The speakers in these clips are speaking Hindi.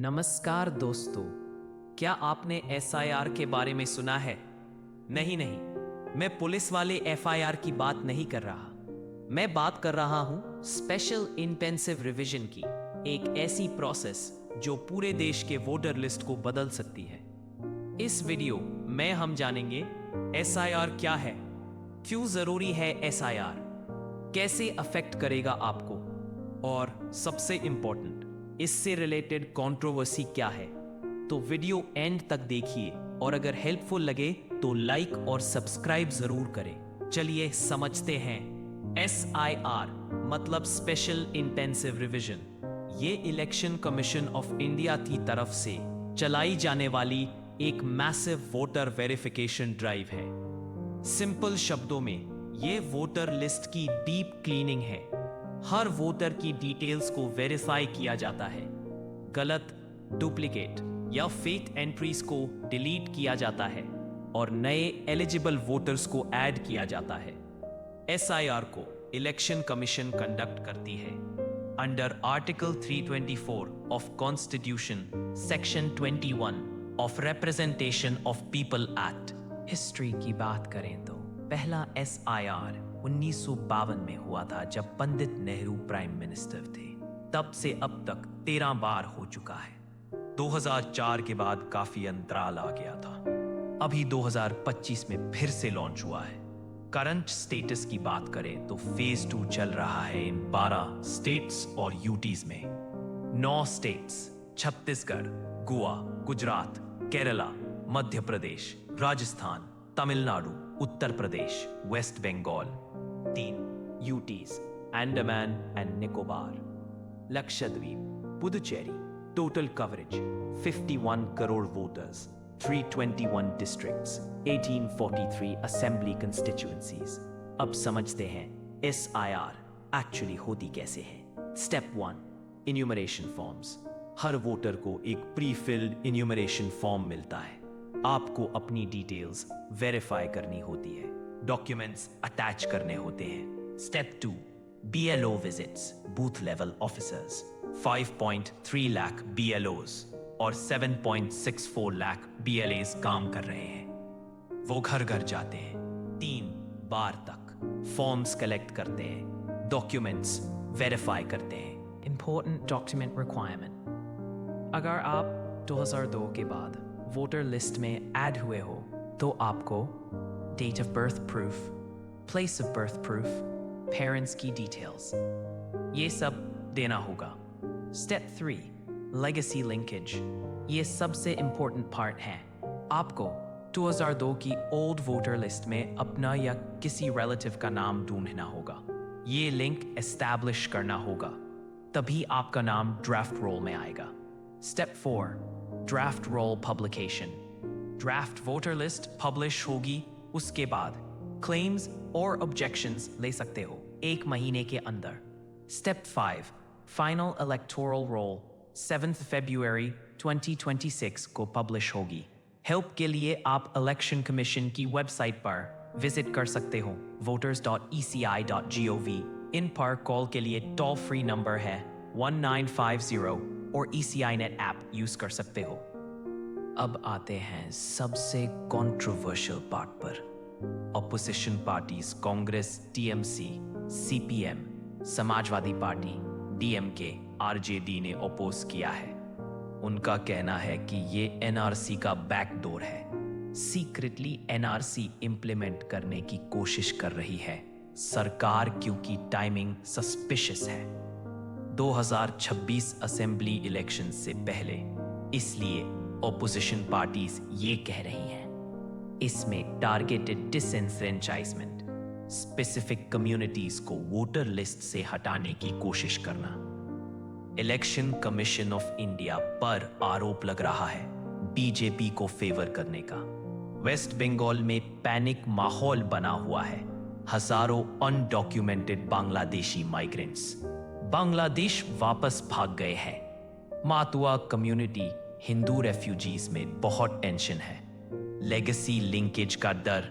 नमस्कार दोस्तों, क्या आपने एसआईआर के बारे में सुना है? नहीं नहीं, मैं पुलिस वाले एफआईआर की बात नहीं कर रहा। मैं बात कर रहा हूं स्पेशल इंटेंसिव रिवीजन की, एक ऐसी प्रोसेस जो पूरे देश के वोटर लिस्ट को बदल सकती है। इस वीडियो में हम जानेंगे एसआईआर क्या है, क्यों जरूरी है एसआईआर, कैसे अफेक्ट करेगा आपको, और सबसे इंपॉर्टेंट, इससे रिलेटेड कंट्रोवर्सी क्या है। तो वीडियो एंड तक देखिए और अगर हेल्पफुल लगे तो लाइक और सब्सक्राइब जरूर करें। चलिए समझते हैं। एसआईआर मतलब स्पेशल इंटेंसिव रिवीजन। ये इलेक्शन कमीशन ऑफ इंडिया की तरफ से चलाई जाने वाली एक मैसिव वोटर वेरिफिकेशन ड्राइव है। सिंपल शब्दों में ये वोटर लिस्ट की डीप क्लीनिंग है। हर वोटर की डिटेल्स को वेरीफाई किया जाता है। गलत, डुप्लीकेट या फेक एंट्रीज को डिलीट किया जाता है और नए एलिजिबल वोटर्स को ऐड किया जाता है। एसआईआर को इलेक्शन कमीशन कंडक्ट करती है under article 324 of constitution, section 21 of representation of people act. History की बात करें तो पहला एसआईआर 1952 में हुआ था, जब पंडित नेहरू प्राइम मिनिस्टर थे। तब से अब तक 13 बार हो चुका है। 2004 के बाद काफी अंतराल आ गया था। अभी 2025 में फिर से लॉन्च हुआ है। करंट स्टेटस की बात करें तो फेज 2 चल रहा है इन 12 स्टेट्स और यूटीज में। 9 states Chhattisgarh, Goa, Gujarat, Kerala, Madhya Pradesh, Rajasthan, Tamil Nadu, Uttar Pradesh, West Bengal. 3 UTs, Andaman and Nicobar, Lakshadweep, Puducherry. Total coverage 51 crore voters, 321 districts, 1843 assembly constituencies. अब समझते हैं एसआईआर एक्चुअली होती कैसे है। Step 1, enumeration forms. हर वोटर को एक प्री फिल्ड इन्यूमरेशन फॉर्म मिलता है। आपको अपनी डिटेल्स वेरीफाई करनी होती है, डॉक्यूमेंट्स अटैच करने होते हैं। Step 2, BLO visits, booth level officers. 5.3 lakh BLOs और 7.64 लाख बीएलएस काम कर रहे हैं। वो घर घर जाते हैं, 3 बार तक फॉर्म्स कलेक्ट करते हैं, डॉक्यूमेंट्स वेरीफाई करते हैं। Important document requirement. अगर आप 2002 के बाद वोटर लिस्ट में ऐड हुए हो तो आपको date of birth proof, place of birth proof, parents की डिटेल्स, ये सब देना होगा। Step 3, legacy linkage. ये सबसे इंपॉर्टेंट पार्ट है। आपको 2002 की ओल्ड वोटर लिस्ट में अपना या किसी रिलेटिव का नाम ढूंढना होगा। ये लिंक एस्टैब्लिश करना होगा, तभी आपका नाम ड्राफ्ट रोल में आएगा। Step 4, draft roll publication. Draft voter list publish होगी, उसके बाद क्लेम्स और ऑब्जेक्शंस ले सकते हो 1 महीने के अंदर। स्टेप 5, फाइनल इलेक्टोरल रोल 7 फरवरी 2026 को पब्लिश होगी। हेल्प के लिए आप इलेक्शन कमीशन की वेबसाइट पर विजिट कर सकते हो, voters.eci.gov। इन पर कॉल के लिए टोल फ्री नंबर है 1950 और ECI नेट ऐप यूज कर सकते हो। अब आते हैं सबसे कंट्रोवर्शियल पार्ट पर। Opposition parties Congress, TMC, CPM, Samajwadi party, DMK, RJD ने अपोज किया है। उनका कहना है कि ये एनआरसी का बैकडोर है। सीक्रेटली एनआरसी इंप्लीमेंट करने की कोशिश कर रही है सरकार, क्योंकि टाइमिंग सस्पिशियस है 2026 असेंबली इलेक्शन से पहले। इसलिए ऑपोजिशन पार्टीज ये कह रही हैं, इसमें टारगेटेड डिसएनफ्रेंचाइजमेंट, स्पेसिफिक कम्युनिटीज को वोटर लिस्ट से हटाने की कोशिश करना। इलेक्शन कमीशन ऑफ इंडिया पर आरोप लग रहा है बीजेपी को फेवर करने का। वेस्ट बंगाल में पैनिक माहौल बना हुआ है। हजारों अनडॉक्यूमेंटेड बांग्लादेशी माइग्रेंट्स बांग्लादेश वापस भाग गए हैं। मातुआ कम्युनिटी, हिंदू रेफ्यूजीज में बहुत टेंशन है। लेगेसी लिंकेज का डर।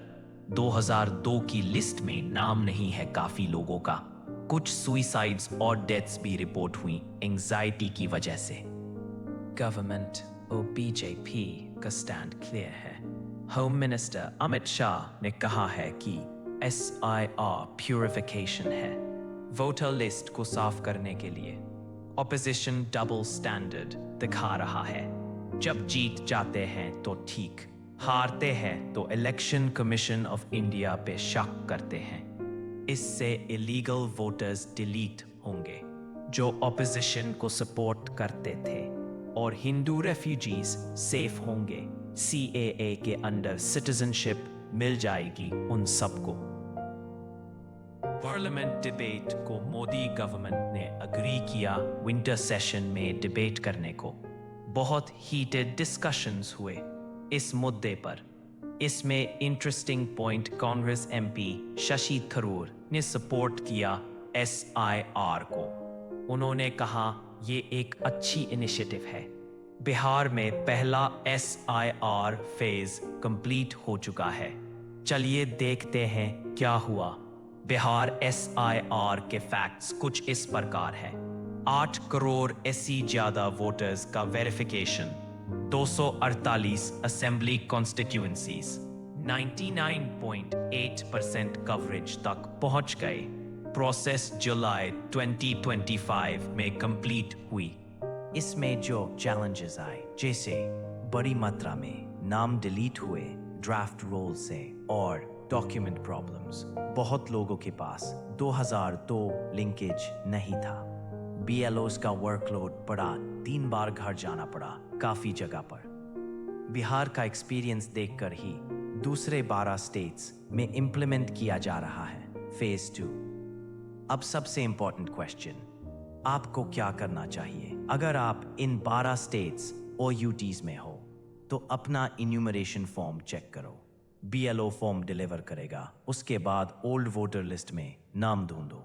2002 की लिस्ट में नाम नहीं है काफी लोगों का। कुछ सुइसाइड्स और डेथ्स भी रिपोर्ट हुई एंजाइटी की वजह से। गवर्नमेंट और बीजेपी का स्टैंड क्लियर है। होम मिनिस्टर अमित शाह ने कहा है कि SIR प्यूरिफिकेशन है, वोटर लिस्ट को साफ करने के लिए। ऑपोजिशन डबल स्टैंडर्ड दिखा रहा है, जब जीत जाते हैं तो ठीक, हारते हैं तो इलेक्शन कमीशन ऑफ इंडिया पे शक करते हैं। इससे इलीगल वोटर्स डिलीट होंगे जो ऑपोजिशन को सपोर्ट करते थे, और हिंदू रेफ्यूजीज सेफ होंगे। CAA के अंडर सिटीजनशिप मिल जाएगी उन सबको। पार्लियामेंट डिबेट को मोदी गवर्नमेंट ने अग्री किया विंटर सेशन में डिबेट करने को। बहुत हीटेड डिस्कशंस हुए इस मुद्दे पर। इसमें interesting point Congress MP Shashi Tharoor ने सपोर्ट किया SIR को। उन्होंने कहा ये एक अच्छी इनिशिएटिव है। बिहार में पहला SIR फेज कंप्लीट हो चुका है। चलिए देखते हैं क्या हुआ। बिहार SIR के फैक्ट्स कुछ इस प्रकार है। 8 करोड़ ऐसी ज्यादा वोटर्स का वेरिफिकेशन, 248 असेंबली कॉन्स्टिट्यूएंसीज, 99.8% कवरेज तक पहुंच गए। प्रोसेस जुलाई 2025 में कंप्लीट हुई। इसमें जो चैलेंजेस आए, जैसे बड़ी मात्रा में नाम डिलीट हुए ड्राफ्ट रोल से और डॉक्यूमेंट प्रॉब्लम्स, बहुत लोगों के पास 2002 लिंकेज नहीं था। BLOs का वर्कलोड बढ़ा, 3 बार घर जाना पड़ा काफी जगह पर। बिहार का एक्सपीरियंस देखकर ही दूसरे 12 स्टेट्स में इंप्लीमेंट किया जा रहा है फेज 2। अब सबसे इंपॉर्टेंट क्वेश्चन, आपको क्या करना चाहिए? अगर आप इन 12 स्टेट्स और UTs में हो तो अपना इन्यूमरेशन फॉर्म चेक करो। BLO फॉर्म डिलीवर करेगा, उसके बाद ओल्ड वोटर लिस्ट में नाम ढूंढो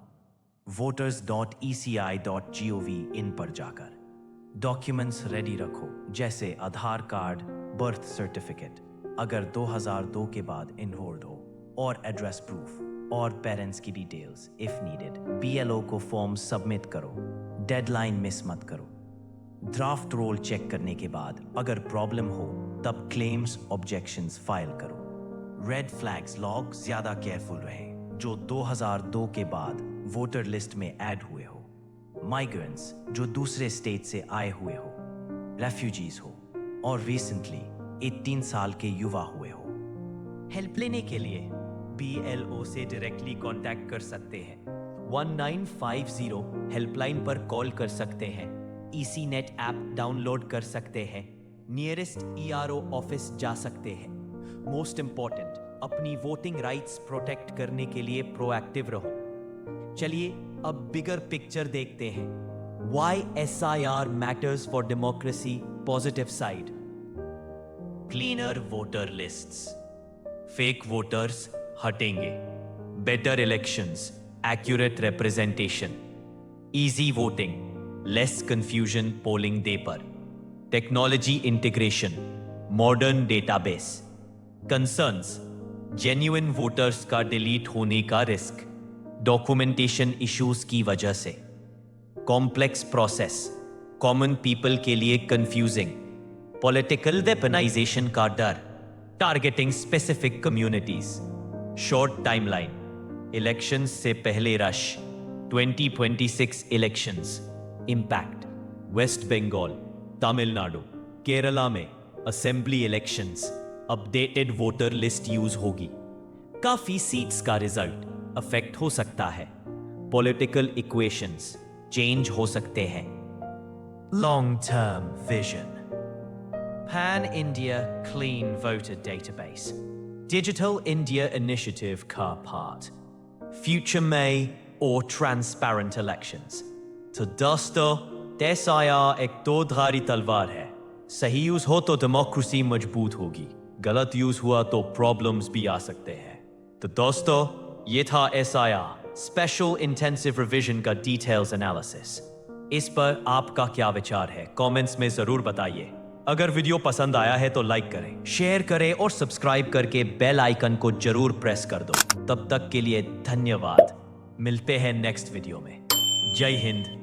voters.eci.gov इन पर जाकर। डॉक्यूमेंट्स रेडी रखो, जैसे आधार कार्ड, बर्थ सर्टिफिकेट अगर 2002 के बाद इनरोल्ड हो, और एड्रेस प्रूफ और पेरेंट्स की डिटेल्स इफ नीडेड। BLO को फॉर्म सबमिट करो, डेडलाइन मिस मत करो। ड्राफ्ट रोल चेक करने के बाद अगर प्रॉब्लम हो तब क्लेम्स ऑब्जेक्शंस फाइल करो। रेड फ्लैग्स लॉग ज्यादा केयरफुल रहें जो 2002 के बाद वोटर लिस्ट में ऐड हुए हो, माइग्रेंट्स जो दूसरे स्टेट से आए हुए हो, रेफ्यूजीज हो, और रिसेंटली 18 साल के युवा हुए हो। हेल्प लेने के लिए BLO से डायरेक्टली कांटेक्ट कर सकते हैं। 1950 हेल्पलाइन पर कॉल कर सकते हैं। ECNet ऐप डाउनलोड कर सकते हैं। नियरेस्ट ERO ऑफिस जा सकते हैं। मोस्ट इंपॉर्टेंट, अपनी वोटिंग राइट्स प्रोटेक्ट करने के लिए प्रोएक्टिव रहो। चलिए अब बिगर पिक्चर देखते हैं। Why SIR matters for democracy, positive side. Cleaner voter lists. Fake voters हटेंगे। Better elections, accurate representation. Easy voting, less confusion polling day पर। Technology integration, modern database. Concerns, genuine voters का डिलीट होने का रिस्क, डॉक्यूमेंटेशन इश्यूज की वजह से, कॉम्प्लेक्स प्रोसेस, कॉमन पीपल के लिए कंफ्यूजिंग, पॉलिटिकल वेपनाइजेशन का डर, targeting specific communities, short timeline, elections से पहले rush, 2026 elections, impact, West Bengal, Tamil Nadu, Kerala में assembly elections, updated voter list use होगी। काफी सीट्स का रिजल्ट अफेक्ट हो सकता है। पॉलिटिकल इक्वेशंस चेंज हो सकते हैं। Long term vision, pan India clean voter database, digital India initiative का पार्ट, फ्यूचर में और ट्रांसपेरेंट इलेक्शंस। तो दोस्तों, SIR एक दो धारी तलवार है। सही यूज हो तो डेमोक्रेसी मजबूत होगी, गलत यूज हुआ तो प्रॉब्लम्स भी आ सकते हैं। तो दोस्तों, ये था SIR स्पेशल इंटेंसिव रिवीजन का डिटेल्स एनालिसिस। इस पर आपका क्या विचार है, कमेंट्स में जरूर बताइए। अगर वीडियो पसंद आया है तो लाइक करें, शेयर करें और सब्सक्राइब करके बेल आइकन को जरूर प्रेस कर दो। तब तक के लिए धन्यवाद। मिलते हैं नेक्स्ट वीडियो में। जय हिंद,